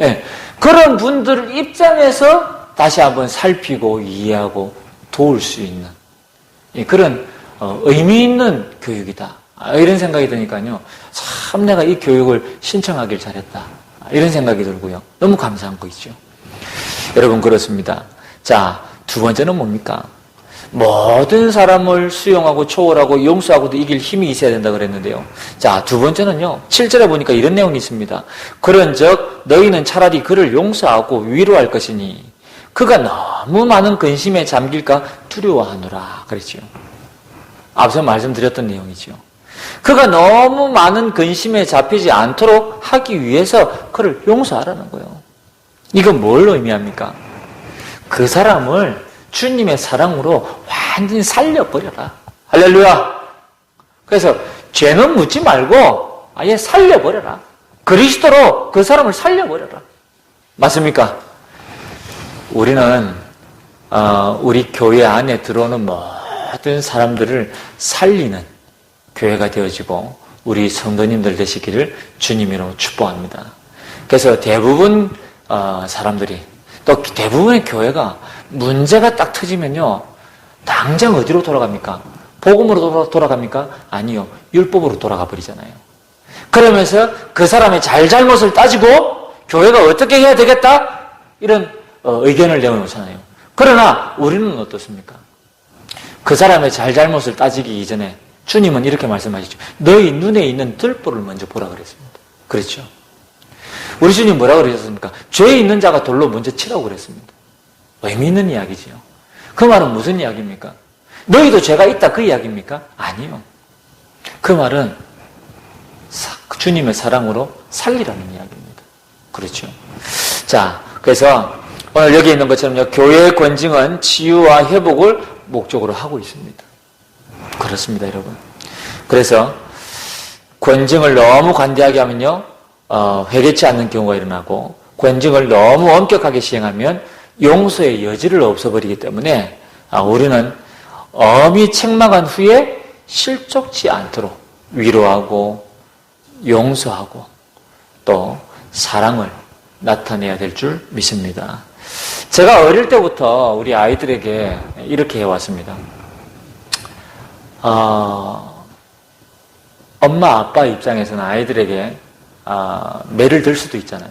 예, 그런 분들 입장에서 다시 한번 살피고 이해하고 도울 수 있는 그런 의미 있는 교육이다. 이런 생각이 드니까요. 참 내가 이 교육을 신청하길 잘했다. 이런 생각이 들고요. 너무 감사한 거 있죠. 여러분 그렇습니다. 자, 두 번째는 뭡니까? 모든 사람을 수용하고 초월하고 용서하고도 이길 힘이 있어야 된다 그랬는데요. 자, 두 번째는요. 7절에 보니까 이런 내용이 있습니다. 그런즉 너희는 차라리 그를 용서하고 위로할 것이니 그가 너무 많은 근심에 잠길까 두려워하노라 그랬죠. 앞서 말씀드렸던 내용이죠. 그가 너무 많은 근심에 잡히지 않도록 하기 위해서 그를 용서하라는 거예요. 이건 뭘 의미합니까? 그 사람을 주님의 사랑으로 완전히 살려버려라. 할렐루야. 그래서 죄는 묻지 말고 아예 살려버려라. 그리스도로 그 사람을 살려버려라. 맞습니까? 우리는 우리 교회 안에 들어오는 모든 사람들을 살리는 교회가 되어지고 우리 성도님들 되시기를 주님으로 축복합니다. 그래서 대부분 사람들이 또 대부분의 교회가 문제가 딱 터지면요. 당장 어디로 돌아갑니까? 복음으로 돌아갑니까? 아니요. 율법으로 돌아가 버리잖아요. 그러면서 그 사람의 잘잘못을 따지고 교회가 어떻게 해야 되겠다? 이런 의견을 내놓잖아요. 그러나 우리는 어떻습니까? 그 사람의 잘잘못을 따지기 이전에 주님은 이렇게 말씀하시죠. 너희 눈에 있는 들보를 먼저 보라 그랬습니다. 그렇죠? 우리 주님 뭐라고 그러셨습니까? 죄 있는 자가 돌로 먼저 치라고 그랬습니다. 의미 있는 이야기지요. 그 말은 무슨 이야기입니까? 너희도 죄가 있다 그 이야기입니까? 아니요. 그 말은 주님의 사랑으로 살리라는 이야기입니다. 그렇죠? 자, 그래서 오늘 여기 있는 것처럼요. 교회의 권징은 치유와 회복을 목적으로 하고 있습니다. 그렇습니다, 여러분. 그래서 권징을 너무 관대하게 하면요. 회개치 않는 경우가 일어나고 권징을 너무 엄격하게 시행하면 용서의 여지를 없어버리기 때문에 우리는 엄히 책망한 후에 실족지 않도록 위로하고 용서하고 또 사랑을 나타내야 될 줄 믿습니다. 제가 어릴 때부터 우리 아이들에게 이렇게 해왔습니다. 엄마 아빠 입장에서는 아이들에게 매를 들 수도 있잖아요.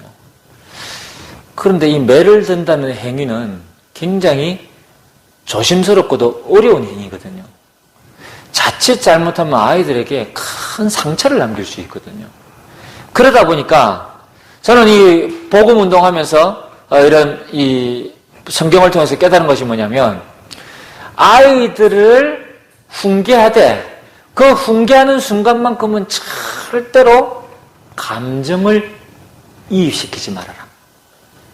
그런데 이 매를 든다는 행위는 굉장히 조심스럽고도 어려운 행위거든요. 자칫 잘못하면 아이들에게 큰 상처를 남길 수 있거든요. 그러다 보니까 저는 이 복음 운동하면서 이런 이 성경을 통해서 깨달은 것이 뭐냐면, 아이들을 훈계하되 그 훈계하는 순간만큼은 절대로 감정을 이입시키지 말아라.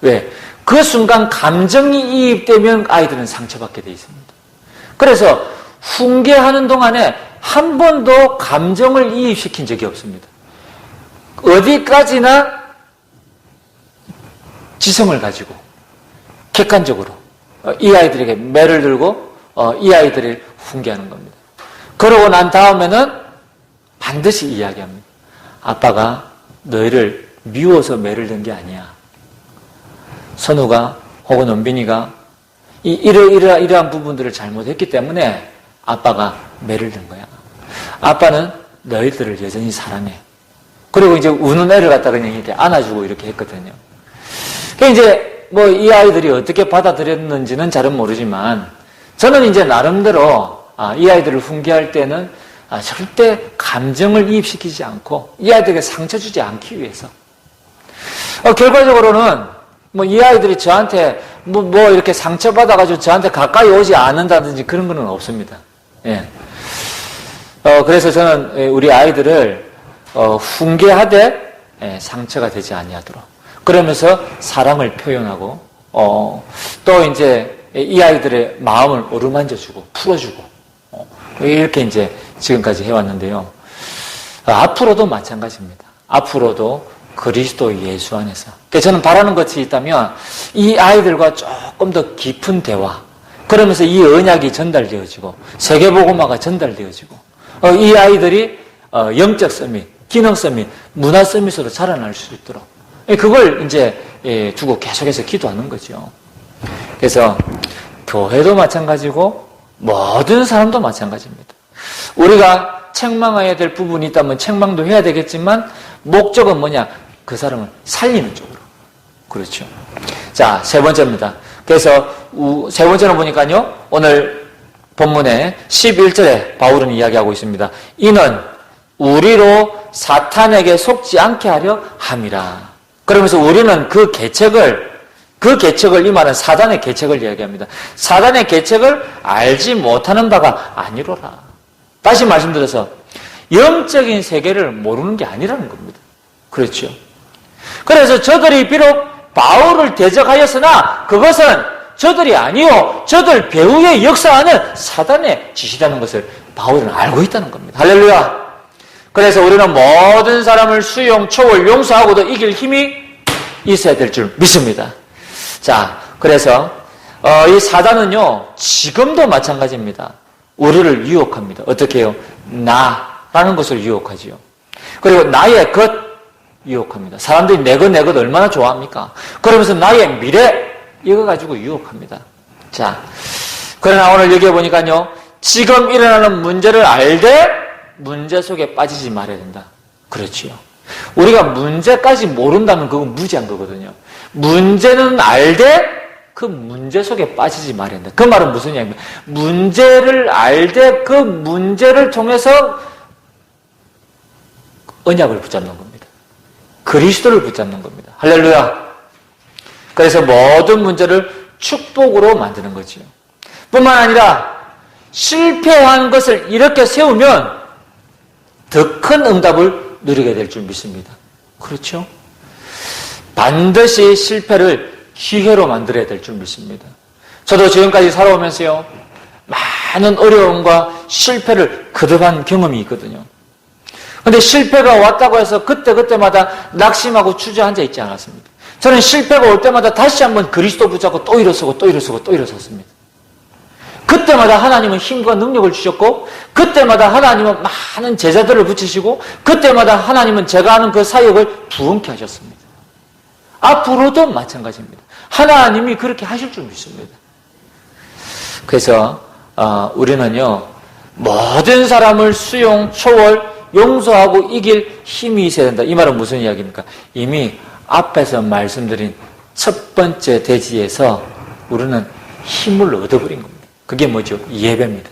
왜? 그 순간 감정이 이입되면 아이들은 상처받게 돼 있습니다. 그래서 훈계하는 동안에 한 번도 감정을 이입시킨 적이 없습니다. 어디까지나 지성을 가지고 객관적으로 이 아이들에게 매를 들고 이 아이들을 훈계하는 겁니다. 그러고 난 다음에는 반드시 이야기합니다. 아빠가 너희를 미워서 매를 든 게 아니야. 선우가 혹은 은빈이가 이러한 부분들을 잘못했기 때문에 아빠가 매를 든 거야. 아빠는 너희들을 여전히 사랑해. 그리고 이제 우는 애를 갖다가 그냥 이렇게 안아주고 이렇게 했거든요. 그 이제 뭐 이 아이들이 어떻게 받아들였는지는 잘은 모르지만 저는 이제 나름대로 이 아이들을 훈계할 때는 절대 감정을 이입시키지 않고 이 아이들에게 상처 주지 않기 위해서 결과적으로는 뭐 이 아이들이 저한테 뭐 이렇게 상처받아가지고 저한테 가까이 오지 않는다든지 그런 거는 없습니다. 예. 그래서 저는 우리 아이들을 훈계하되 상처가 되지 아니하도록 그러면서 사랑을 표현하고 또 이제 이 아이들의 마음을 어루만져주고 풀어주고 이렇게 이제 지금까지 해왔는데요. 앞으로도 마찬가지입니다. 앞으로도 그리스도 예수 안에서. 저는 바라는 것이 있다면 이 아이들과 조금 더 깊은 대화, 그러면서 이 언약이 전달되어지고 세계복음화가 전달되어지고 이 아이들이 영적 서밋, 기능 서밋, 문화 서밋으로 자라날 수 있도록 그걸 이제 두고 계속해서 기도하는 거죠. 그래서 교회도 마찬가지고 모든 사람도 마찬가지입니다. 우리가 책망해야 될 부분이 있다면 책망도 해야 되겠지만 목적은 뭐냐? 그 사람을 살리는 쪽으로. 그렇죠. 자, 세 번째입니다. 그래서 세 번째는 보니까요. 오늘 본문에 11절에 바울은 이야기하고 있습니다. 이는 우리로 사탄에게 속지 않게 하려 함이라. 그러면서 우리는 그 계책을 이 말은 사단의 계책을 이야기합니다. 사단의 계책을 알지 못하는 바가 아니로라. 다시 말씀드려서 영적인 세계를 모르는 게 아니라는 겁니다. 그렇죠. 그래서 저들이 비록 바울을 대적하였으나 그것은 저들이 아니요 저들 배후에 역사하는 사단의 짓이라는 것을 바울은 알고 있다는 겁니다. 할렐루야. 그래서 우리는 모든 사람을 수용, 초월, 용서하고도 이길 힘이 있어야 될 줄 믿습니다. 자, 그래서 이 사단은요 지금도 마찬가지입니다. 우리를 유혹합니다. 어떻게 해요? 나라는 것을 유혹하지요. 그리고 나의 것 유혹합니다. 사람들이 내 것 얼마나 좋아합니까? 그러면서 나의 미래 이거 가지고 유혹합니다. 자, 그러나 오늘 여기에 보니까요 지금 일어나는 문제를 알되 문제 속에 빠지지 말아야 된다. 그렇지요. 우리가 문제까지 모른다면 그건 무지한 거거든요. 문제는 알되 그 문제 속에 빠지지 말아야 된다. 그 말은 무슨 이야기입니까? 문제를 알되 그 문제를 통해서 언약을 붙잡는 겁니다. 그리스도를 붙잡는 겁니다. 할렐루야. 그래서 모든 문제를 축복으로 만드는 거지요. 뿐만 아니라 실패한 것을 이렇게 세우면 더 큰 응답을 누리게 될 줄 믿습니다. 그렇죠? 반드시 실패를 기회로 만들어야 될 줄 믿습니다. 저도 지금까지 살아오면서요 많은 어려움과 실패를 거듭한 경험이 있거든요. 그런데 실패가 왔다고 해서 그때마다 낙심하고 주저앉아 있지 않았습니다. 저는 실패가 올 때마다 다시 한번 그리스도 붙잡고 또 일어서고 또 일어섰습니다. 그때마다 하나님은 힘과 능력을 주셨고, 그때마다 하나님은 많은 제자들을 붙이시고, 그때마다 하나님은 제가 하는 그 사역을 부흥케 하셨습니다. 앞으로도 마찬가지입니다. 하나님이 그렇게 하실 줄 믿습니다. 그래서 우리는요, 모든 사람을 수용, 초월, 용서하고 이길 힘이 있어야 된다. 이 말은 무슨 이야기입니까? 이미 앞에서 말씀드린 첫 번째 대지에서 우리는 힘을 얻어버린 겁니다. 그게 뭐죠? 예배입니다.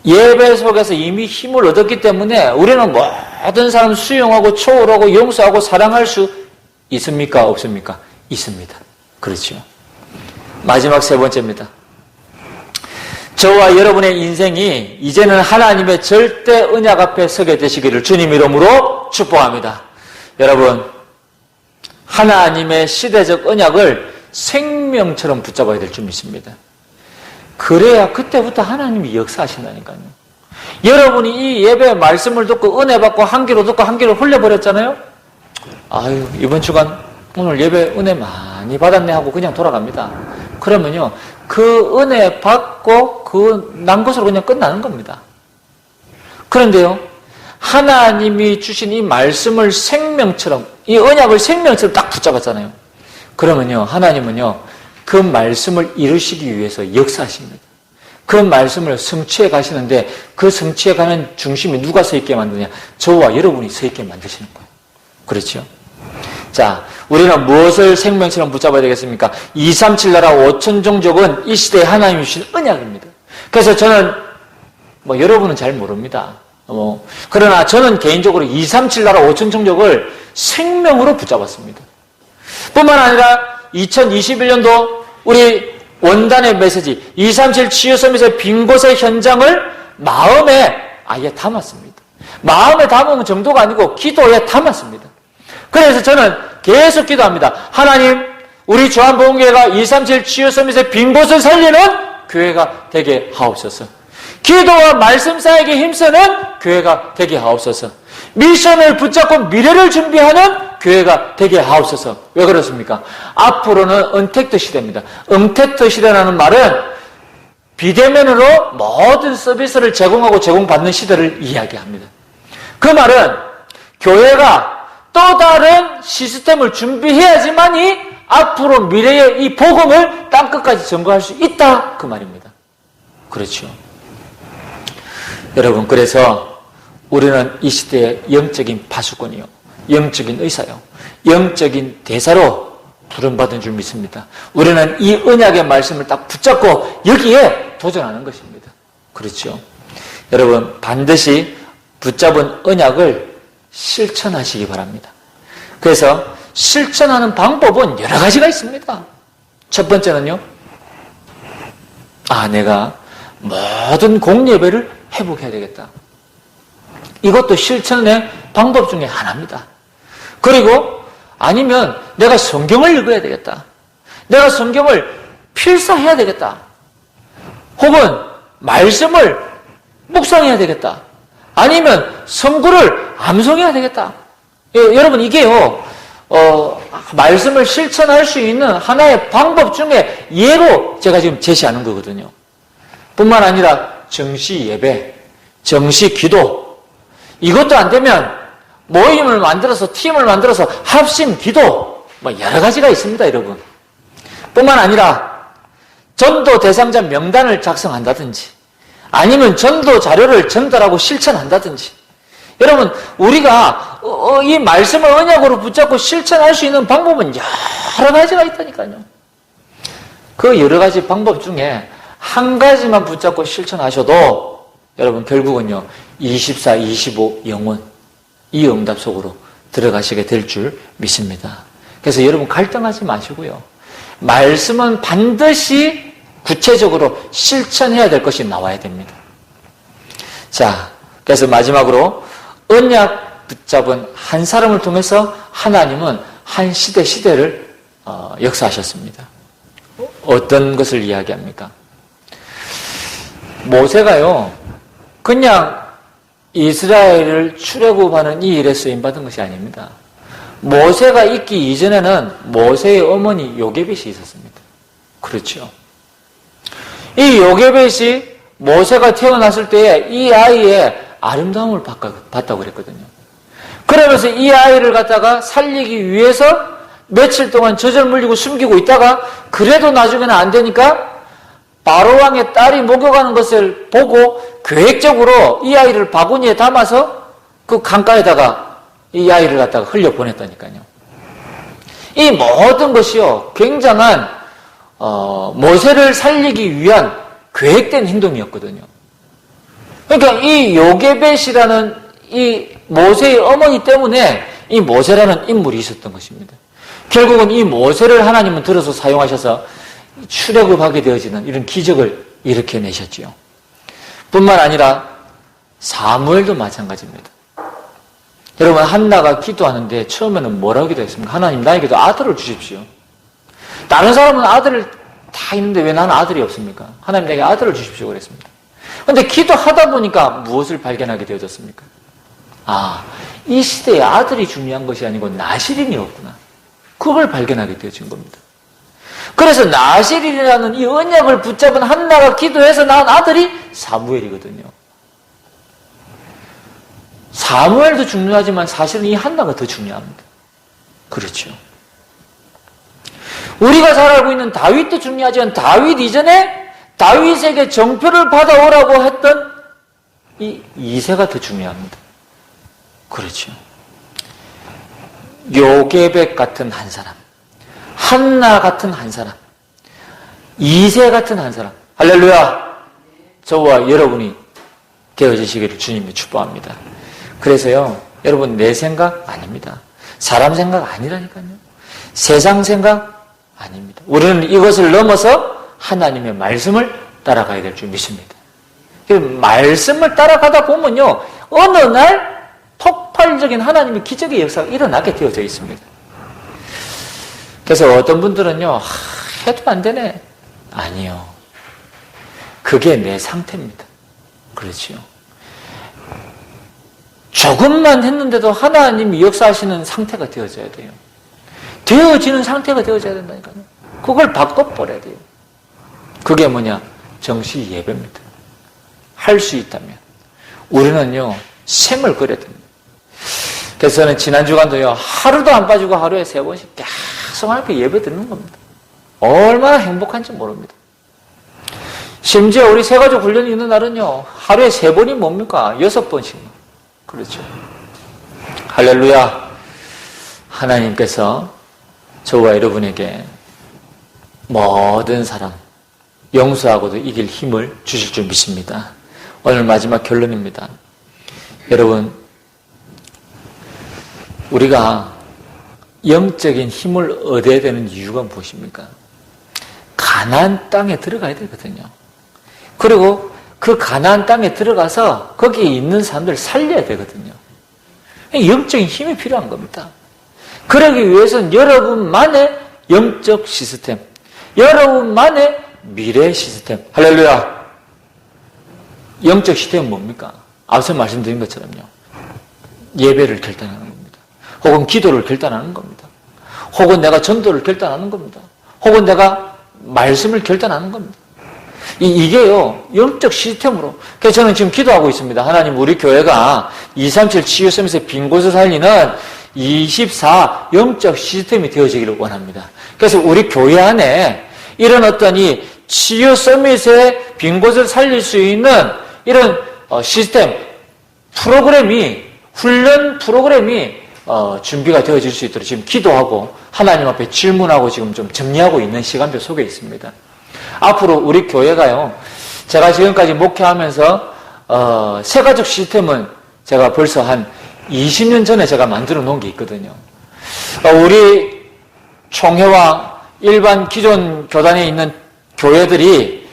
예배 속에서 이미 힘을 얻었기 때문에 우리는 모든 사람 수용하고 초월하고 용서하고 사랑할 수 있습니까? 없습니까? 있습니다. 그렇죠. 마지막 세 번째입니다. 저와 여러분의 인생이 이제는 하나님의 절대 언약 앞에 서게 되시기를 주님 이름으로 축복합니다. 여러분, 하나님의 시대적 언약을 생명처럼 붙잡아야 될 줄 믿습니다. 그래야 그때부터 하나님이 역사하신다니까요. 여러분이 이 예배 말씀을 듣고 은혜 받고 한 귀로 듣고 한 귀로 흘려버렸잖아요. 아유, 이번 주간 오늘 예배 은혜 많이 받았네 하고 그냥 돌아갑니다. 그러면요, 그 은혜 받고 그 난 것으로 그냥 끝나는 겁니다. 그런데요, 하나님이 주신 이 말씀을 생명처럼, 이 언약을 생명처럼 딱 붙잡았잖아요. 그러면요, 하나님은요, 그 말씀을 이루시기 위해서 역사하십니다. 그 말씀을 성취해 가시는데 그 성취해 가는 중심이 누가 서 있게 만드냐? 저와 여러분이 서 있게 만드시는 거예요. 그렇죠? 자, 우리는 무엇을 생명처럼 붙잡아야 되겠습니까? 237 나라 5천 종족은 이 시대에 하나님이 주신 언약입니다. 그래서 저는 여러분은 잘 모릅니다. 그러나 저는 개인적으로 237 나라 5천 종족을 생명으로 붙잡았습니다. 뿐만 아니라 2021년도 우리 원단의 메시지 237 치유 서밋의 빈 곳의 현장을 마음에 아예 담았습니다. 마음에 담은 정도가 아니고 기도에 담았습니다. 그래서 저는 계속 기도합니다. 하나님, 우리 조한복음교회가 237 치유 서밋의 빈 곳을 살리는 교회가 되게 하옵소서. 기도와 말씀 사역에 힘쓰는 교회가 되게 하옵소서. 미션을 붙잡고 미래를 준비하는 교회가 되게 하옵소서. 왜 그렇습니까? 앞으로는 언택트 시대입니다. 언택트 시대라는 말은 비대면으로 모든 서비스를 제공하고 제공받는 시대를 이야기합니다. 그 말은 교회가 또 다른 시스템을 준비해야지만이 앞으로 미래의 이 복음을 땅끝까지 전거할 수 있다, 그 말입니다. 그렇죠. 여러분, 그래서 우리는 이 시대의 영적인 파수꾼이요, 영적인 의사요, 영적인 대사로 부름받은 줄 믿습니다. 우리는 이 언약의 말씀을 딱 붙잡고 여기에 도전하는 것입니다. 그렇죠. 여러분, 반드시 붙잡은 언약을 실천하시기 바랍니다. 그래서 실천하는 방법은 여러 가지가 있습니다. 첫 번째는요, 내가 모든 공예배를 회복해야 되겠다. 이것도 실천의 방법 중에 하나입니다. 그리고 아니면 내가 성경을 읽어야 되겠다. 내가 성경을 필사해야 되겠다. 혹은 말씀을 묵상해야 되겠다. 아니면 성구를 암송해야 되겠다. 여러분, 이게요, 말씀을 실천할 수 있는 하나의 방법 중에 예로 제가 지금 제시하는 거거든요. 뿐만 아니라 정시 예배, 정시 기도, 이것도 안 되면 모임을 만들어서, 팀을 만들어서 합심 기도, 여러 가지가 있습니다, 여러분. 뿐만 아니라 전도 대상자 명단을 작성한다든지, 아니면 전도 자료를 전달하고 실천한다든지. 여러분, 우리가 이 말씀을 언약으로 붙잡고 실천할 수 있는 방법은 여러 가지가 있다니까요. 그 여러 가지 방법 중에 한 가지만 붙잡고 실천하셔도 여러분, 결국은요, 24, 25 영혼, 이 응답 속으로 들어가시게 될 줄 믿습니다. 그래서 여러분, 갈등하지 마시고요, 말씀은 반드시 구체적으로 실천해야 될 것이 나와야 됩니다. 자, 그래서 마지막으로 언약 붙잡은 한 사람을 통해서 하나님은 한 시대를 역사하셨습니다. 어떤 것을 이야기합니까? 모세가요, 그냥 이스라엘을 출애굽하는 이 일에 쓰임받은 것이 아닙니다. 모세가 있기 이전에는 모세의 어머니 요게벳이 있었습니다. 그렇죠. 이 요게벳이 모세가 태어났을 때에 이 아이의 아름다움을 봤다고 그랬거든요. 그러면서 이 아이를 갖다가 살리기 위해서 며칠 동안 젖을 물리고 숨기고 있다가 그래도 나중에는 안 되니까 바로왕의 딸이 목욕하는 것을 보고 계획적으로 이 아이를 바구니에 담아서 그 강가에다가 이 아이를 갖다가 흘려보냈다니까요. 이 모든 것이요, 굉장한 모세를 살리기 위한 계획된 행동이었거든요. 그러니까 이 요게벳이라는 이 모세의 어머니 때문에 이 모세라는 인물이 있었던 것입니다. 결국은 이 모세를 하나님은 들어서 사용하셔서 출애굽하게 되어지는 이런 기적을 일으켜내셨지요. 뿐만 아니라 사무엘도 마찬가지입니다. 여러분, 한나가 기도하는데 처음에는 뭐라고 기도했습니까? 하나님, 나에게도 아들을 주십시오. 다른 사람은 아들을 다 있는데 왜 나는 아들이 없습니까? 하나님, 내게 아들을 주십시오 그랬습니다. 그런데 기도하다 보니까 무엇을 발견하게 되어졌습니까? 아, 이 시대에 아들이 중요한 것이 아니고 나실인이었구나. 그걸 발견하게 되어진 겁니다. 그래서 나실인이라는 이 언약을 붙잡은 한나가 기도해서 낳은 아들이 사무엘이거든요. 사무엘도 중요하지만 사실은 이 한나가 더 중요합니다. 그렇죠. 우리가 잘 알고 있는 다윗도 중요하지만 다윗 이전에 다윗에게 정표를 받아오라고 했던 이 이새가 더 중요합니다. 그렇죠. 요게벳 같은 한 사람, 한나 같은 한 사람, 이새 같은 한 사람, 할렐루야! 저와 여러분이 되어지시기를 주님이 축복합니다. 그래서요, 여러분, 내 생각 아닙니다. 사람 생각 아니라니까요. 세상 생각 아닙니다. 우리는 이것을 넘어서 하나님의 말씀을 따라가야 될 줄 믿습니다. 말씀을 따라가다 보면요, 어느 날 폭발적인 하나님의 기적의 역사가 일어나게 되어져 있습니다. 그래서 어떤 분들은요, 해도 안 되네. 아니요. 그게 내 상태입니다. 그렇지요. 조금만 했는데도 하나님이 역사하시는 상태가 되어져야 돼요. 되어지는 상태가 되어져야 된다니까요. 그걸 바꿔버려야 돼요. 그게 뭐냐? 정시 예배입니다. 할 수 있다면. 우리는요, 생을 끓여야 됩니다. 그래서 저는 지난 주간도요, 하루도 안 빠지고 하루에 3번씩 계속 하나님께 예배 드리는 겁니다. 얼마나 행복한지 모릅니다. 심지어 우리 새가족 훈련이 있는 날은요, 하루에 3번이 뭡니까? 6번씩. 그렇죠. 할렐루야. 하나님께서 저와 여러분에게 모든 사람 용서하고도 이길 힘을 주실 줄 믿습니다. 오늘 마지막 결론입니다. 여러분, 우리가 영적인 힘을 얻어야 되는 이유가 무엇입니까? 가나안 땅에 들어가야 되거든요. 그리고 그 가나안 땅에 들어가서 거기에 있는 사람들을 살려야 되거든요. 영적인 힘이 필요한 겁니다. 그러기 위해서는 여러분만의 영적 시스템, 여러분만의 미래 시스템, 할렐루야! 영적 시스템은 뭡니까? 앞서 말씀드린 것처럼요, 예배를 결단하는 겁니다. 혹은 기도를 결단하는 겁니다. 혹은 내가 전도를 결단하는 겁니다. 혹은 내가 말씀을 결단하는 겁니다. 이게요, 영적 시스템으로. 그래서 저는 지금 기도하고 있습니다. 하나님, 우리 교회가 237 치유 서밋의 빈 곳을 살리는 24 영적 시스템이 되어지기를 원합니다. 그래서 우리 교회 안에 이런 어떤 이 치유 서밋의 빈 곳을 살릴 수 있는 이런 시스템, 프로그램이, 훈련 프로그램이 준비가 되어질 수 있도록 지금 기도하고 하나님 앞에 질문하고 지금 좀 정리하고 있는 시간표 속에 있습니다. 앞으로 우리 교회가요, 제가 지금까지 목회하면서 새가족 시스템은 제가 벌써 한 20년 전에 제가 만들어 놓은 게 있거든요. 우리 총회와 일반 기존 교단에 있는 교회들이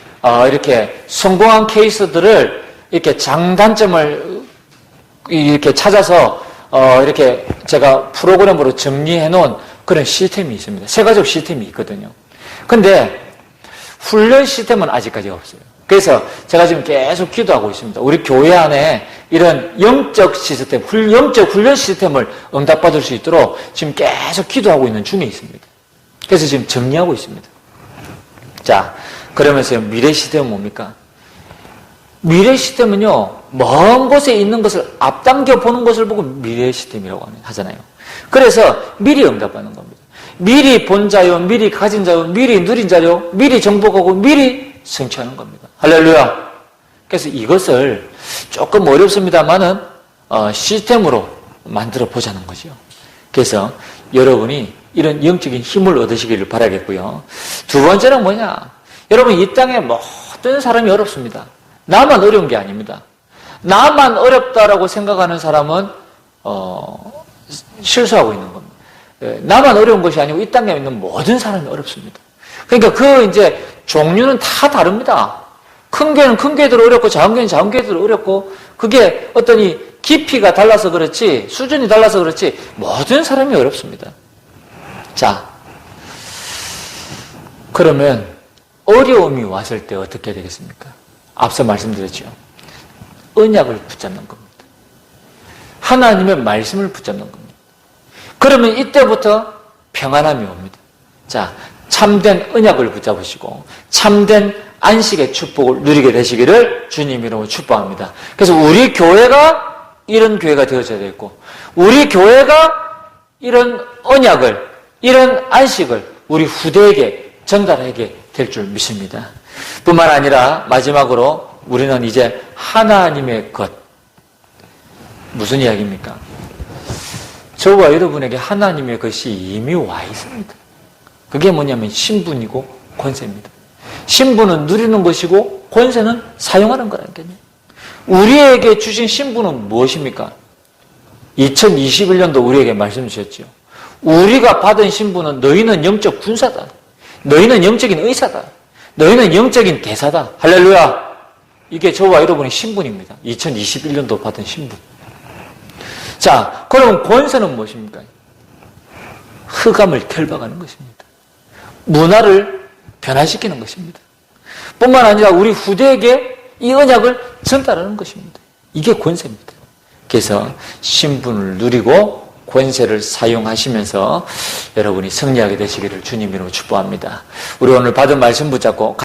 이렇게 성공한 케이스들을 이렇게 장단점을 이렇게 찾아서 이렇게 제가 프로그램으로 정리해 놓은 그런 시스템이 있습니다. 새가족 시스템이 있거든요. 근데 훈련 시스템은 아직까지 없어요. 그래서 제가 지금 계속 기도하고 있습니다. 우리 교회 안에 이런 영적 시스템, 영적 훈련 시스템을 응답받을 수 있도록 지금 계속 기도하고 있는 중에 있습니다. 그래서 지금 정리하고 있습니다. 자, 그러면서 미래 시대는 뭡니까? 미래 시스템은요, 먼 곳에 있는 것을 앞당겨 보는 것을 보고 미래 시스템이라고 하잖아요. 그래서 미리 응답하는 겁니다. 미리 본 자요, 미리 가진 자요, 미리 누린 자요, 미리 정복하고 미리 성취하는 겁니다. 할렐루야. 그래서 이것을 조금 어렵습니다만은 시스템으로 만들어 보자는 거죠. 그래서 여러분이 이런 영적인 힘을 얻으시기를 바라겠고요. 두 번째는 뭐냐? 여러분, 이 땅에 모든 사람이 어렵습니다. 나만 어려운 게 아닙니다. 나만 어렵다라고 생각하는 사람은 실수하고 있는 겁니다. 나만 어려운 것이 아니고 이 땅에 있는 모든 사람이 어렵습니다. 그러니까 이제 종류는 다 다릅니다. 큰 개는 큰 개대로 어렵고 작은 개는 작은 개대로 어렵고 그게 어떤 이 깊이가 달라서 그렇지 수준이 달라서 그렇지 모든 사람이 어렵습니다. 자, 그러면 어려움이 왔을 때 어떻게 되겠습니까? 앞서 말씀드렸죠. 언약을 붙잡는 겁니다. 하나님의 말씀을 붙잡는 겁니다. 그러면 이때부터 평안함이 옵니다. 자, 참된 언약을 붙잡으시고 참된 안식의 축복을 누리게 되시기를 주님 이름으로 축복합니다. 그래서 우리 교회가 이런 교회가 되어져야 되겠고 우리 교회가 이런 언약을 이런 안식을 우리 후대에게 전달하게 될 줄 믿습니다. 뿐만 아니라 마지막으로 우리는 이제 하나님의 것. 무슨 이야기입니까? 저와 여러분에게 하나님의 것이 이미 와 있습니다. 그게 뭐냐면 신분이고 권세입니다. 신분은 누리는 것이고 권세는 사용하는 거라니까요. 우리에게 주신 신분은 무엇입니까? 2021년도 우리에게 말씀 주셨죠. 우리가 받은 신분은 너희는 영적 군사다. 너희는 영적인 의사다. 너희는 영적인 대사다. 할렐루야. 이게 저와 여러분의 신분입니다. 2021년도 받은 신분. 자, 그럼 권세는 무엇입니까? 흑암을 결박하는 것입니다. 문화를 변화시키는 것입니다. 뿐만 아니라 우리 후대에게 이 언약을 전달하는 것입니다. 이게 권세입니다. 그래서 신분을 누리고 권세를 사용하시면서 여러분이 승리하게 되시기를 주님 이름으로 축복합니다. 우리 오늘 받은 말씀 붙잡고